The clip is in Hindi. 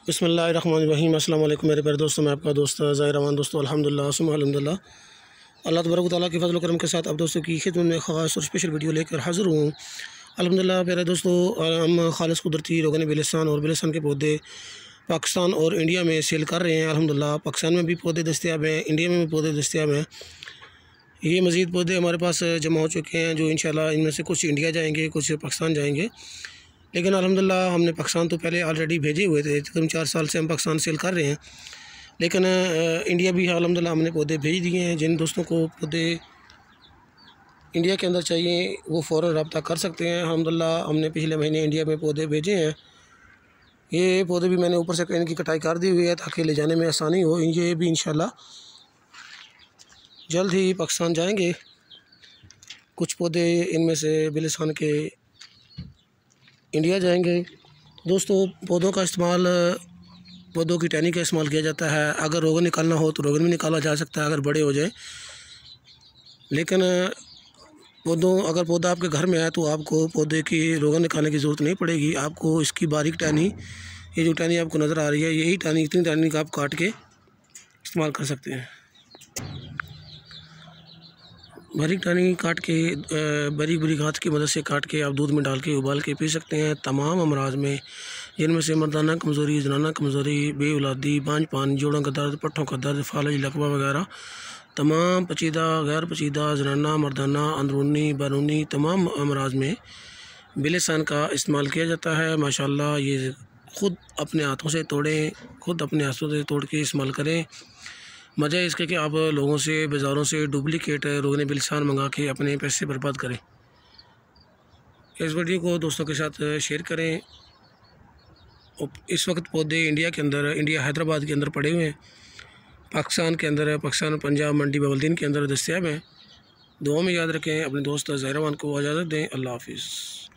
बिस्मिल्लाहिर्रहमानिर्रहीम। अस्सलाम वालेकुम मेरे प्यारे दोस्तों, मैं आपका दोस्त ज़ाहिर अमान। दोस्तों अल्हम्दुलिल्लाह सुम्मा अल्हम्दुलिल्लाह, अल्लाह तबारक व तआला के फज़ल व करम के साथ अब दोस्तों की खिदमत में ख़ास और स्पेशल वीडियो लेकर हाज़िर हूँ। अल्हम्दुलिल्लाह प्यारे दोस्तों, हम खालिस कुदरती रोगन बिलिस्तान और बिलिस्तान के पौधे पाकिस्तान और इंडिया में सेल कर रहे हैं। अल्हम्दुलिल्लाह पाकिस्तान में भी पौधे दस्तियाब हैं, इंडिया में भी पौधे दस्तियाब हैं। ये मज़ीद पौधे हमारे पास जमा हो चुके हैं, जो इंशाल्लाह इनमें से कुछ इंडिया जाएंगे, कुछ पाकिस्तान जाएंगे। लेकिन अल्हम्दुलिल्लाह हमने पाकिस्तान तो पहले ऑलरेडी भेजे हुए थे, तकरीबन 4 साल से हम पाकिस्तान सेल कर रहे हैं। लेकिन इंडिया भी अल्हम्दुलिल्लाह हमने पौधे भेज दिए हैं। जिन दोस्तों को पौधे इंडिया के अंदर चाहिए वो फ़ौरन रब्ता कर सकते हैं। अल्हम्दुलिल्लाह हमने पिछले महीने इंडिया में पौधे भेजे हैं। ये पौधे भी मैंने ऊपर से इनकी कटाई कर दी हुई है ताकि ले जाने में आसानी हो। ये भी इंशाल्लाह जल्द ही पाकिस्तान जाएंगे। कुछ पौधे इनमें से बिलिस्तान के इंडिया जाएंगे। दोस्तों पौधों का इस्तेमाल, पौधों की टहनी का इस्तेमाल किया जाता है। अगर रोगन निकालना हो तो रोगन भी निकाला जा सकता है अगर बड़े हो जाए। लेकिन अगर पौधा आपके घर में है तो आपको पौधे की रोगन निकालने की ज़रूरत नहीं पड़ेगी। आपको इसकी बारीक टहनी, ये जो टहनी आपको नज़र आ रही है, यही टहनी, इतनी टहनी का आप काट के इस्तेमाल कर सकते हैं। बारीक टहनी काट के, बारीक बारीक हाथ की मदद से काट के आप दूध में डाल के उबाल के पी सकते हैं। तमाम अमराज में, जिनमें से मर्दाना कमज़ोरी, जनाना कमज़ोरी, बेऔलादी, बांझपन, जोड़ों का दर्द, पट्ठों का दर्द, फालज, लकवा वगैरह, तमाम पेचीदा, गैर पेचीदा, जनाना, मर्दाना, अंदरूनी, बैरूनी तमाम अमराज में बिलिस्तान का इस्तेमाल किया जाता है। माशाअल्लाह ये ख़ुद अपने हाथों से तोड़ें, ख़ुद अपने हाथों से तोड़ के इस्तेमाल करें। मज़ा इसके कि आप लोगों से, बाज़ारों से डुप्लिकेट रोगन बिलिस्तान मंगा के अपने पैसे बर्बाद करें। इस वीडियो को दोस्तों के साथ शेयर करें। इस वक्त पौधे इंडिया के अंदर, इंडिया हैदराबाद के अंदर पड़े हुए हैं। पाकिस्तान के अंदर, पाकिस्तान पंजाब मंडी बवलदीन के अंदर दस्तियाब हैं। दुआ में याद रखें। अपने दोस्त ज़ाहिर अमान को इजाज़त दें। अल्लाह हाफ़िज़।